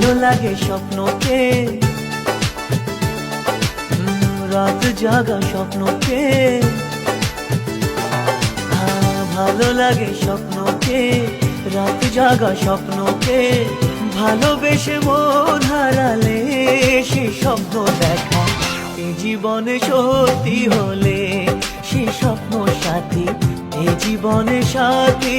ভালো লাগে স্বপ্নকে, রাত জাগা স্বপ্নকে, ভালো লাগে স্বপ্নকে, রাত জাগা স্বপ্নকে, ভালোবেসে মন হারালে সে স্বপ্ন দেখা এ জীবনে সত্যি হলে, সে স্বপ্ন সাথী এ জীবনে সাথী